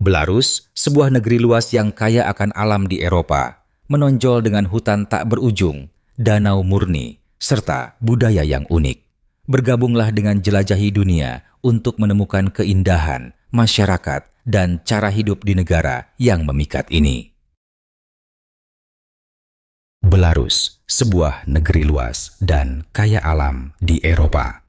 Belarus, sebuah negeri luas yang kaya akan alam di Eropa, menonjol dengan hutan tak berujung, danau murni, serta budaya yang unik. Bergabunglah dengan jelajahi dunia untuk menemukan keindahan, masyarakat, dan cara hidup di negara yang memikat ini. Belarus, sebuah negeri luas dan kaya alam di Eropa.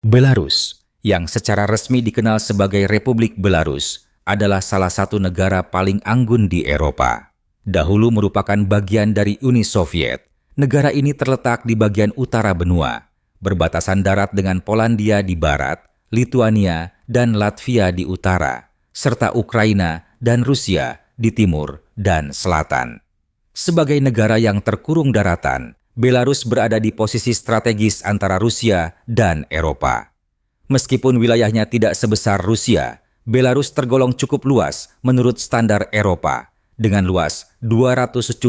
Belarus, yang secara resmi dikenal sebagai Republik Belarus, adalah salah satu negara paling anggun di Eropa. Dahulu merupakan bagian dari Uni Soviet, negara ini terletak di bagian utara benua, berbatasan darat dengan Polandia di barat, Lituania dan Latvia di utara, serta Ukraina dan Rusia di timur dan selatan. Sebagai negara yang terkurung daratan, Belarus berada di posisi strategis antara Rusia dan Eropa. Meskipun wilayahnya tidak sebesar Rusia, Belarus tergolong cukup luas menurut standar Eropa, dengan luas 207.000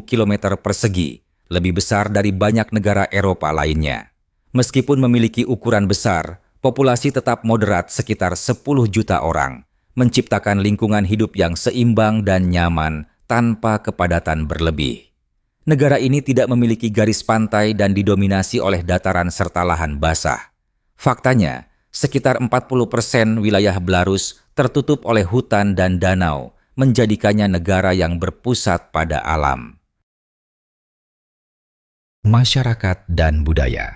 km persegi, lebih besar dari banyak negara Eropa lainnya. Meskipun memiliki ukuran besar, populasi tetap moderat sekitar 10 juta orang, menciptakan lingkungan hidup yang seimbang dan nyaman tanpa kepadatan berlebih. Negara ini tidak memiliki garis pantai dan didominasi oleh dataran serta lahan basah. Faktanya, sekitar 40% wilayah Belarus tertutup oleh hutan dan danau, menjadikannya negara yang berpusat pada alam. Masyarakat dan budaya.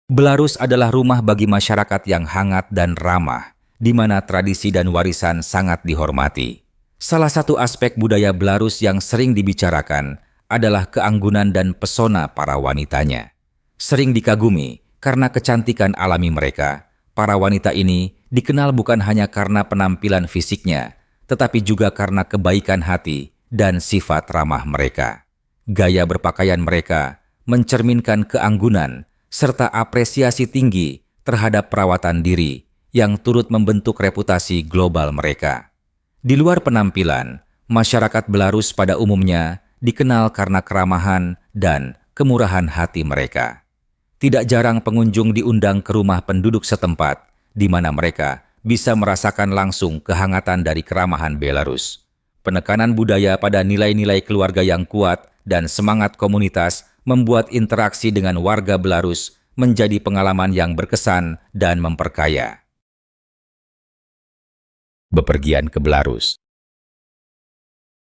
Belarus adalah rumah bagi masyarakat yang hangat dan ramah, di mana tradisi dan warisan sangat dihormati. Salah satu aspek budaya Belarus yang sering dibicarakan adalah keanggunan dan pesona para wanitanya. Sering dikagumi karena kecantikan alami mereka, para wanita ini dikenal bukan hanya karena penampilan fisiknya, tetapi juga karena kebaikan hati dan sifat ramah mereka. Gaya berpakaian mereka mencerminkan keanggunan serta apresiasi tinggi terhadap perawatan diri yang turut membentuk reputasi global mereka. Di luar penampilan, masyarakat Belarus pada umumnya dikenal karena keramahan dan kemurahan hati mereka. Tidak jarang pengunjung diundang ke rumah penduduk setempat, di mana mereka bisa merasakan langsung kehangatan dari keramahan Belarus. Penekanan budaya pada nilai-nilai keluarga yang kuat dan semangat komunitas membuat interaksi dengan warga Belarus menjadi pengalaman yang berkesan dan memperkaya. Bepergian ke Belarus.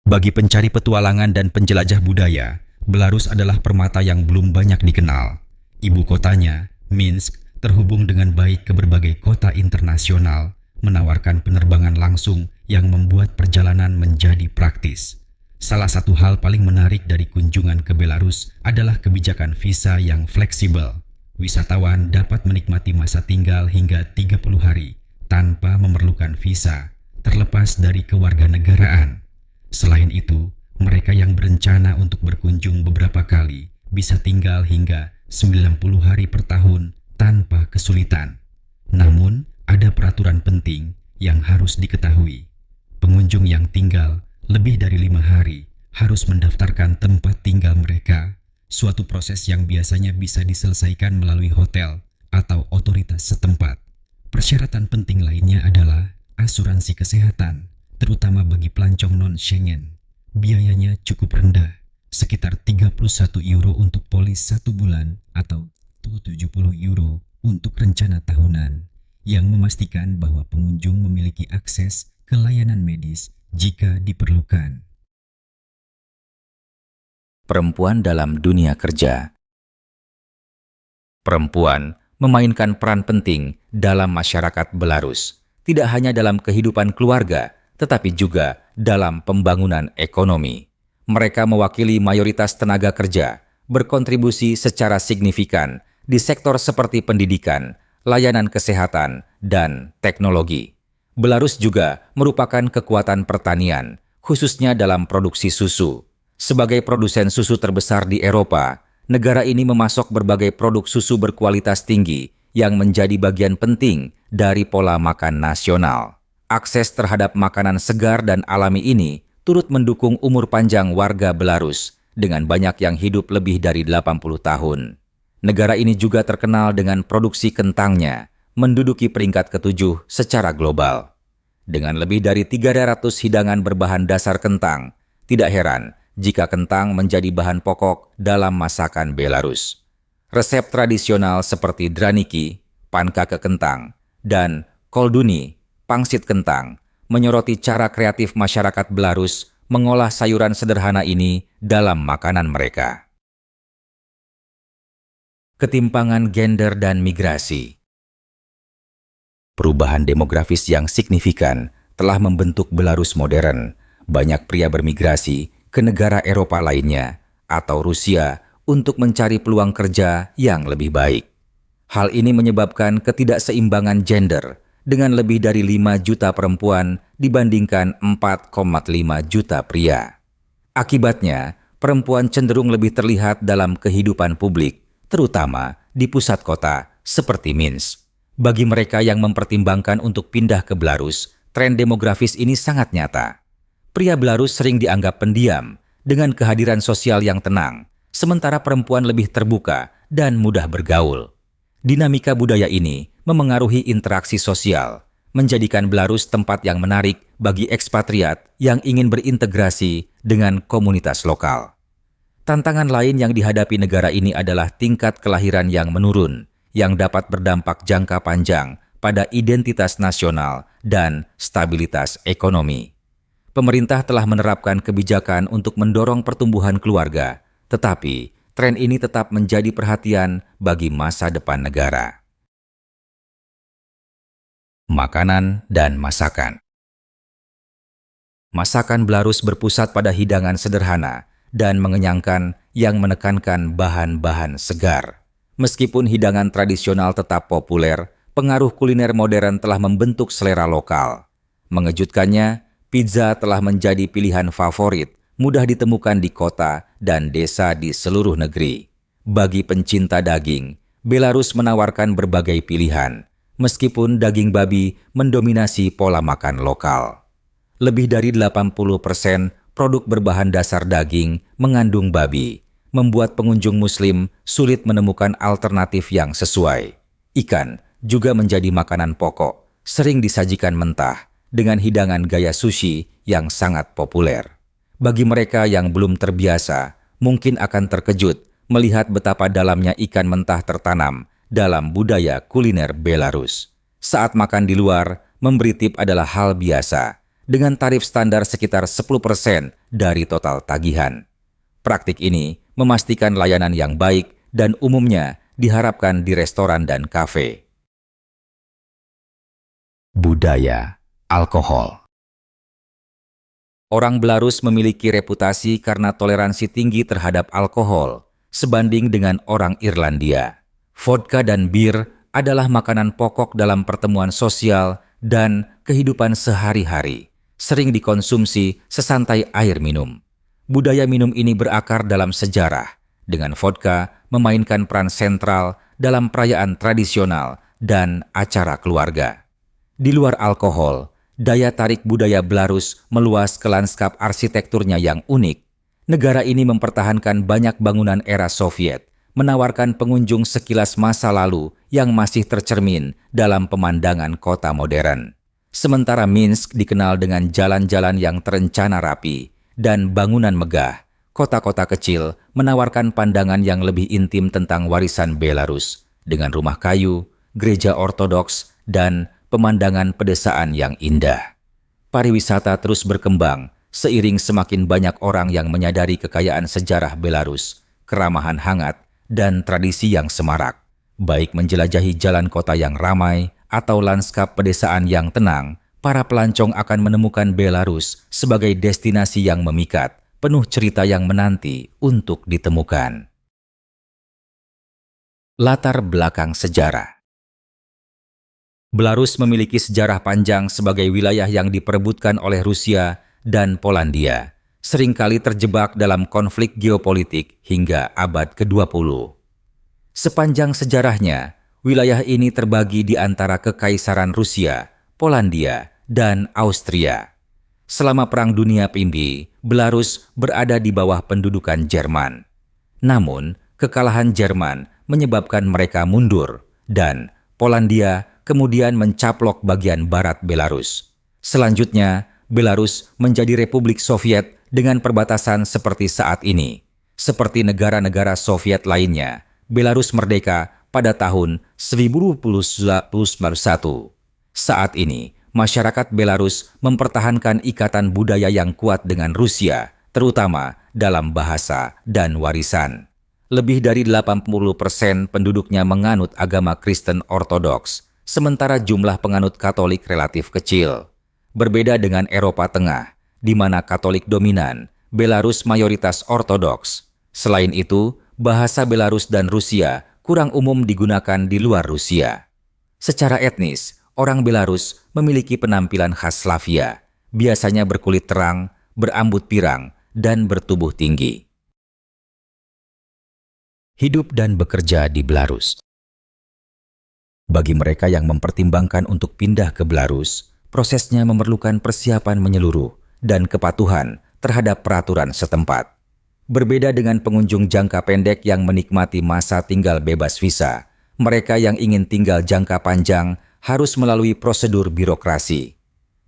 Bagi pencari petualangan dan penjelajah budaya, Belarus adalah permata yang belum banyak dikenal. Ibu kotanya, Minsk, terhubung dengan baik ke berbagai kota internasional, menawarkan penerbangan langsung yang membuat perjalanan menjadi praktis. Salah satu hal paling menarik dari kunjungan ke Belarus adalah kebijakan visa yang fleksibel. Wisatawan dapat menikmati masa tinggal hingga 30 hari tanpa memerlukan visa, terlepas dari kewarganegaraan. Selain itu, mereka yang berencana untuk berkunjung beberapa kali bisa tinggal hingga 90 hari per tahun tanpa kesulitan. Namun, ada peraturan penting yang harus diketahui. Pengunjung yang tinggal lebih dari 5 hari harus mendaftarkan tempat tinggal mereka, suatu proses yang biasanya bisa diselesaikan melalui hotel atau otoritas setempat. Persyaratan penting lainnya adalah asuransi kesehatan, terutama bagi pelancong non-Schengen. Biayanya cukup rendah, sekitar 31 euro untuk polis 1 bulan atau 70 euro untuk rencana tahunan, yang memastikan bahwa pengunjung memiliki akses ke layanan medis jika diperlukan. Perempuan dalam dunia kerja. Perempuan memainkan peran penting dalam masyarakat Belarus, tidak hanya dalam kehidupan keluarga, tetapi juga dalam pembangunan ekonomi. Mereka mewakili mayoritas tenaga kerja, berkontribusi secara signifikan di sektor seperti pendidikan, layanan kesehatan, dan teknologi. Belarus juga merupakan kekuatan pertanian, khususnya dalam produksi susu. Sebagai produsen susu terbesar di Eropa, negara ini memasok berbagai produk susu berkualitas tinggi yang menjadi bagian penting dari pola makan nasional. Akses terhadap makanan segar dan alami ini turut mendukung umur panjang warga Belarus dengan banyak yang hidup lebih dari 80 tahun. Negara ini juga terkenal dengan produksi kentangnya, menduduki peringkat ke-7 secara global. Dengan lebih dari 300 hidangan berbahan dasar kentang, tidak heran jika kentang menjadi bahan pokok dalam masakan Belarus. Resep tradisional seperti draniki, pankake kentang, dan kolduni, pangsit kentang, menyoroti cara kreatif masyarakat Belarus mengolah sayuran sederhana ini dalam makanan mereka. Ketimpangan gender dan migrasi. Perubahan demografis yang signifikan telah membentuk Belarus modern. Banyak pria bermigrasi ke negara Eropa lainnya atau Rusia untuk mencari peluang kerja yang lebih baik. Hal ini menyebabkan ketidakseimbangan gender dengan lebih dari 5 juta perempuan dibandingkan 4,5 juta pria. Akibatnya, perempuan cenderung lebih terlihat dalam kehidupan publik, terutama di pusat kota seperti Minsk. Bagi mereka yang mempertimbangkan untuk pindah ke Belarus, tren demografis ini sangat nyata. Pria Belarus sering dianggap pendiam dengan kehadiran sosial yang tenang, sementara perempuan lebih terbuka dan mudah bergaul. Dinamika budaya ini memengaruhi interaksi sosial, menjadikan Belarus tempat yang menarik bagi ekspatriat yang ingin berintegrasi dengan komunitas lokal. Tantangan lain yang dihadapi negara ini adalah tingkat kelahiran yang menurun, yang dapat berdampak jangka panjang pada identitas nasional dan stabilitas ekonomi. Pemerintah telah menerapkan kebijakan untuk mendorong pertumbuhan keluarga, tetapi tren ini tetap menjadi perhatian bagi masa depan negara. Makanan dan masakan. Masakan Belarus berpusat pada hidangan sederhana dan mengenyangkan yang menekankan bahan-bahan segar. Meskipun hidangan tradisional tetap populer, pengaruh kuliner modern telah membentuk selera lokal. Mengejutkannya, pizza telah menjadi pilihan favorit, mudah ditemukan di kota dan desa di seluruh negeri. Bagi pencinta daging, Belarus menawarkan berbagai pilihan, meskipun daging babi mendominasi pola makan lokal. Lebih dari 80% produk berbahan dasar daging mengandung babi, membuat pengunjung Muslim sulit menemukan alternatif yang sesuai. Ikan juga menjadi makanan pokok, sering disajikan mentah dengan hidangan gaya sushi yang sangat populer. Bagi mereka yang belum terbiasa, mungkin akan terkejut melihat betapa dalamnya ikan mentah tertanam dalam budaya kuliner Belarus. Saat makan di luar, memberi tip adalah hal biasa, dengan tarif standar sekitar 10% dari total tagihan. Praktik ini memastikan layanan yang baik dan umumnya diharapkan di restoran dan kafe. Budaya alkohol. Orang Belarus memiliki reputasi karena toleransi tinggi terhadap alkohol, sebanding dengan orang Irlandia. Vodka dan bir adalah makanan pokok dalam pertemuan sosial dan kehidupan sehari-hari, sering dikonsumsi sesantai air minum. Budaya minum ini berakar dalam sejarah, dengan vodka memainkan peran sentral dalam perayaan tradisional dan acara keluarga. Di luar alkohol, daya tarik budaya Belarus meluas ke lanskap arsitekturnya yang unik. Negara ini mempertahankan banyak bangunan era Soviet, menawarkan pengunjung sekilas masa lalu yang masih tercermin dalam pemandangan kota modern. Sementara Minsk dikenal dengan jalan-jalan yang terencana rapi dan bangunan megah, kota-kota kecil menawarkan pandangan yang lebih intim tentang warisan Belarus, dengan rumah kayu, gereja ortodoks, dan pemandangan pedesaan yang indah. Pariwisata terus berkembang seiring semakin banyak orang yang menyadari kekayaan sejarah Belarus, keramahan hangat, dan tradisi yang semarak. Baik menjelajahi jalan kota yang ramai atau lanskap pedesaan yang tenang, para pelancong akan menemukan Belarus sebagai destinasi yang memikat, penuh cerita yang menanti untuk ditemukan. Latar belakang sejarah. Belarus memiliki sejarah panjang sebagai wilayah yang diperebutkan oleh Rusia dan Polandia, seringkali terjebak dalam konflik geopolitik hingga abad ke-20. Sepanjang sejarahnya, wilayah ini terbagi di antara Kekaisaran Rusia, Polandia, dan Austria. Selama Perang Dunia Pimpi, Belarus berada di bawah pendudukan Jerman. Namun, kekalahan Jerman menyebabkan mereka mundur dan Polandia kemudian mencaplok bagian barat Belarus. Selanjutnya, Belarus menjadi Republik Soviet dengan perbatasan seperti saat ini. Seperti negara-negara Soviet lainnya, Belarus merdeka pada tahun 1991. Saat ini, masyarakat Belarus mempertahankan ikatan budaya yang kuat dengan Rusia, terutama dalam bahasa dan warisan. Lebih dari 80% penduduknya menganut agama Kristen Ortodoks, sementara jumlah penganut Katolik relatif kecil. Berbeda dengan Eropa Tengah, di mana Katolik dominan, Belarus mayoritas Ortodoks. Selain itu, bahasa Belarus dan Rusia kurang umum digunakan di luar Rusia. Secara etnis, orang Belarus memiliki penampilan khas Slavia, biasanya berkulit terang, berambut pirang, dan bertubuh tinggi. Hidup dan bekerja di Belarus. Bagi mereka yang mempertimbangkan untuk pindah ke Belarus, prosesnya memerlukan persiapan menyeluruh dan kepatuhan terhadap peraturan setempat. Berbeda dengan pengunjung jangka pendek yang menikmati masa tinggal bebas visa, mereka yang ingin tinggal jangka panjang harus melalui prosedur birokrasi.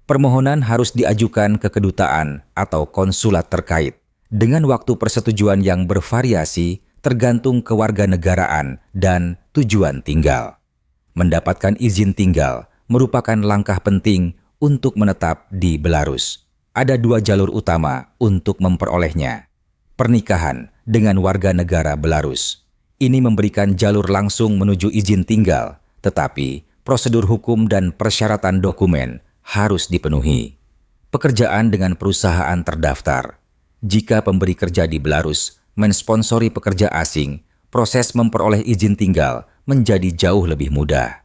Permohonan harus diajukan ke kedutaan atau konsulat terkait, dengan waktu persetujuan yang bervariasi tergantung kewarganegaraan dan tujuan tinggal. Mendapatkan izin tinggal merupakan langkah penting untuk menetap di Belarus. Ada 2 jalur utama untuk memperolehnya. Pernikahan dengan warga negara Belarus. Ini memberikan jalur langsung menuju izin tinggal, tetapi prosedur hukum dan persyaratan dokumen harus dipenuhi. Pekerjaan dengan perusahaan terdaftar. Jika pemberi kerja di Belarus mensponsori pekerja asing, proses memperoleh izin tinggal menjadi jauh lebih mudah.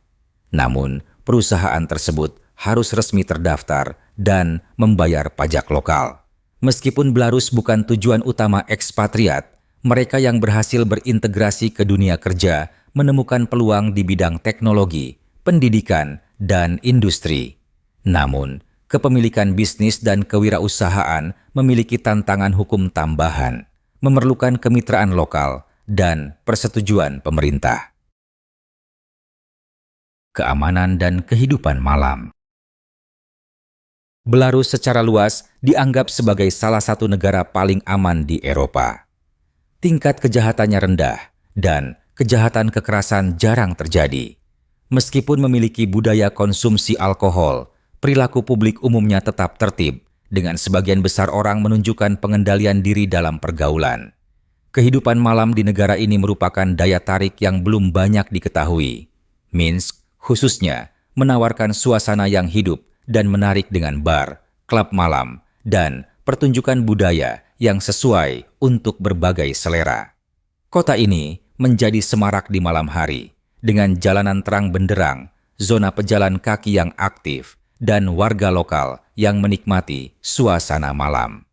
Namun, perusahaan tersebut harus resmi terdaftar dan membayar pajak lokal. Meskipun Belarus bukan tujuan utama ekspatriat, mereka yang berhasil berintegrasi ke dunia kerja menemukan peluang di bidang teknologi, pendidikan, dan industri. Namun, kepemilikan bisnis dan kewirausahaan memiliki tantangan hukum tambahan, memerlukan kemitraan lokal, dan persetujuan pemerintah. Keamanan dan kehidupan malam. Belarus secara luas dianggap sebagai salah satu negara paling aman di Eropa. Tingkat kejahatannya rendah dan kejahatan kekerasan jarang terjadi. Meskipun memiliki budaya konsumsi alkohol, perilaku publik umumnya tetap tertib, dengan sebagian besar orang menunjukkan pengendalian diri dalam pergaulan. Kehidupan malam di negara ini merupakan daya tarik yang belum banyak diketahui. Minsk, khususnya, menawarkan suasana yang hidup dan menarik dengan bar, klub malam, dan pertunjukan budaya yang sesuai untuk berbagai selera. Kota ini menjadi semarak di malam hari, dengan jalanan terang benderang, zona pejalan kaki yang aktif, dan warga lokal yang menikmati suasana malam.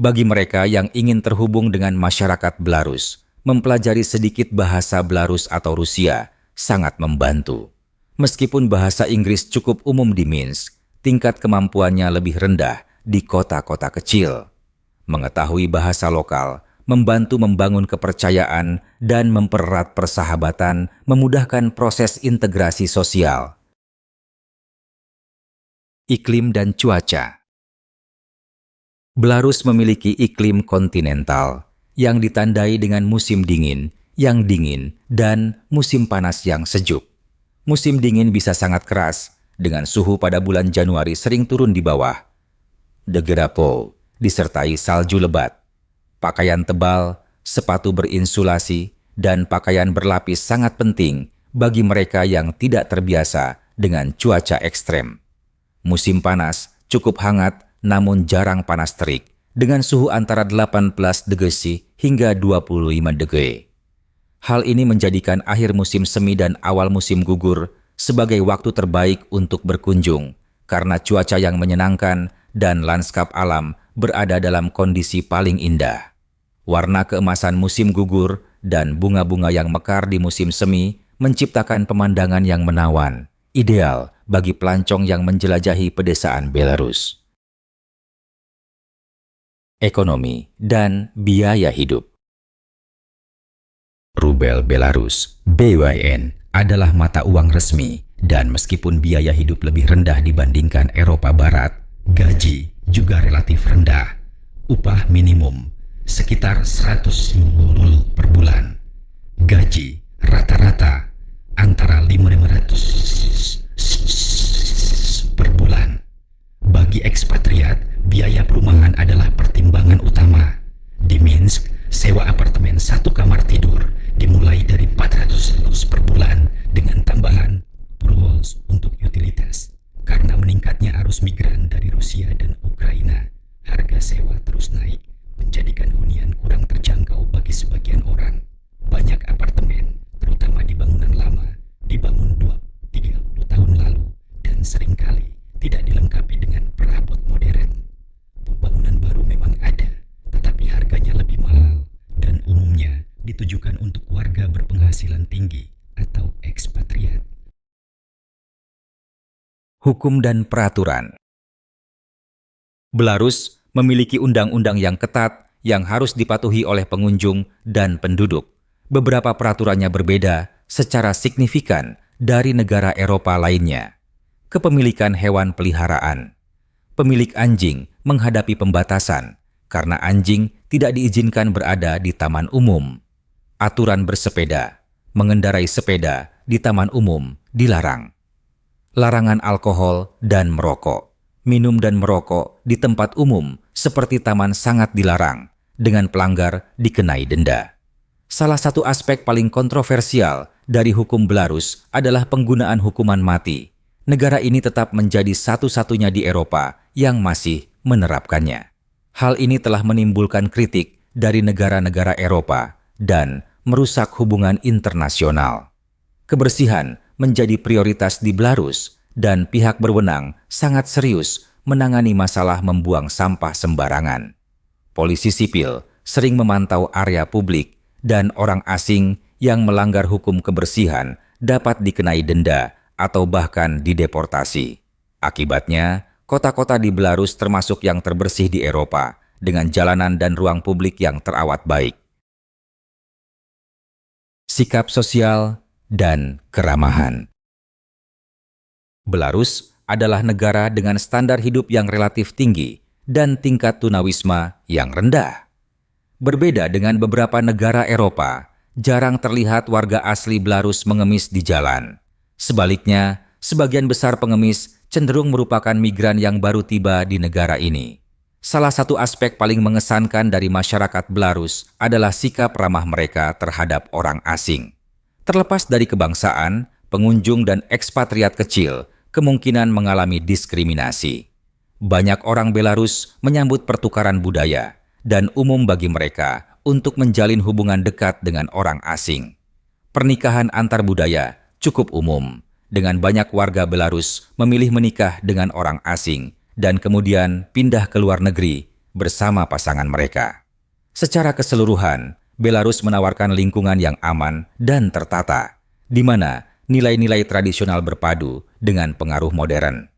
Bagi mereka yang ingin terhubung dengan masyarakat Belarus, mempelajari sedikit bahasa Belarus atau Rusia sangat membantu. Meskipun bahasa Inggris cukup umum di Minsk, tingkat kemampuannya lebih rendah di kota-kota kecil. Mengetahui bahasa lokal, membantu membangun kepercayaan dan mempererat persahabatan, memudahkan proses integrasi sosial. Iklim dan cuaca. Belarus memiliki iklim kontinental yang ditandai dengan musim dingin yang dingin dan musim panas yang sejuk. Musim dingin bisa sangat keras, dengan suhu pada bulan Januari sering turun di bawah degradasi, disertai salju lebat. Pakaian tebal, sepatu berinsulasi, dan pakaian berlapis sangat penting bagi mereka yang tidak terbiasa dengan cuaca ekstrem. Musim panas cukup hangat namun jarang panas terik, dengan suhu antara 18 derajat hingga 25 derajat. Hal ini menjadikan akhir musim semi dan awal musim gugur sebagai waktu terbaik untuk berkunjung, karena cuaca yang menyenangkan dan lanskap alam berada dalam kondisi paling indah. Warna keemasan musim gugur dan bunga-bunga yang mekar di musim semi menciptakan pemandangan yang menawan, ideal bagi pelancong yang menjelajahi pedesaan Belarus. Ekonomi dan biaya hidup. Rubel Belarus, BYN, adalah mata uang resmi Dan meskipun biaya hidup lebih rendah dibandingkan Eropa Barat, gaji juga relatif rendah. Upah minimum sekitar 150 per bulan. Gaji rata-rata antara 500 per bulan. Bagi ekspatriat, biaya perumahan adalah pertimbangan utama. Di Minsk, sewa apartemen satu kamar tidur dimulai dari 400 rubles per bulan dengan tambahan rubles untuk utilitas. Karena meningkatnya arus migran dari Rusia dan Ukraina, harga sewa terus naik, menjadikan hunian kurang terjangkau bagi sebagian orang. Banyak apartemen, terutama di bangunan lama, dibangun 20-30 tahun lalu dan seringkali tidak dilengkapi dengan perabot modern. Pembangunan baru memang ada, tetapi harganya lebih mahal dan umumnya ditujukan untuk warga berpenghasilan tinggi atau ekspatriat. Hukum dan peraturan. Belarus memiliki undang-undang yang ketat yang harus dipatuhi oleh pengunjung dan penduduk. Beberapa peraturannya berbeda secara signifikan dari negara Eropa lainnya. Kepemilikan hewan peliharaan. Pemilik anjing menghadapi pembatasan karena anjing tidak diizinkan berada di taman umum. Aturan bersepeda. Mengendarai sepeda di taman umum dilarang. Larangan alkohol dan merokok. Minum dan merokok di tempat umum seperti taman sangat dilarang, dengan pelanggar dikenai denda. Salah satu aspek paling kontroversial dari hukum Belarus adalah penggunaan hukuman mati. Negara ini tetap menjadi satu-satunya di Eropa yang masih menerapkannya. Hal ini telah menimbulkan kritik dari negara-negara Eropa dan merusak hubungan internasional. Kebersihan menjadi prioritas di Belarus dan pihak berwenang sangat serius menangani masalah membuang sampah sembarangan. Polisi sipil sering memantau area publik dan orang asing yang melanggar hukum kebersihan dapat dikenai denda atau bahkan dideportasi. Akibatnya, kota-kota di Belarus termasuk yang terbersih di Eropa dengan jalanan dan ruang publik yang terawat baik. Sikap sosial dan keramahan. Belarus adalah negara dengan standar hidup yang relatif tinggi dan tingkat tunawisma yang rendah. Berbeda dengan beberapa negara Eropa, jarang terlihat warga asli Belarus mengemis di jalan. Sebaliknya, sebagian besar pengemis cenderung merupakan migran yang baru tiba di negara ini. Salah satu aspek paling mengesankan dari masyarakat Belarus adalah sikap ramah mereka terhadap orang asing. Terlepas dari kebangsaan, pengunjung dan ekspatriat kecil kemungkinan mengalami diskriminasi. Banyak orang Belarus menyambut pertukaran budaya dan umum bagi mereka untuk menjalin hubungan dekat dengan orang asing. Pernikahan antar budaya cukup umum, dengan banyak warga Belarus memilih menikah dengan orang asing dan kemudian pindah ke luar negeri bersama pasangan mereka. Secara keseluruhan, Belarus menawarkan lingkungan yang aman dan tertata, di mana nilai-nilai tradisional berpadu dengan pengaruh modern.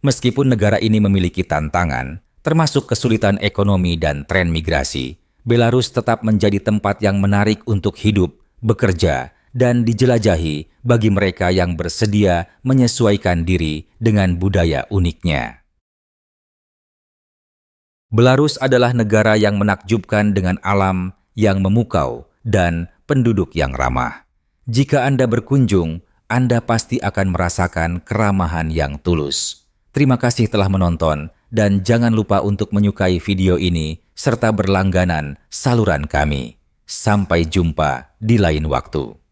Meskipun negara ini memiliki tantangan, termasuk kesulitan ekonomi dan tren migrasi, Belarus tetap menjadi tempat yang menarik untuk hidup, bekerja, dan dijelajahi bagi mereka yang bersedia menyesuaikan diri dengan budaya uniknya. Belarus adalah negara yang menakjubkan dengan alam yang memukau dan penduduk yang ramah. Jika Anda berkunjung, Anda pasti akan merasakan keramahan yang tulus. Terima kasih telah menonton dan jangan lupa untuk menyukai video ini serta berlangganan saluran kami. Sampai jumpa di lain waktu.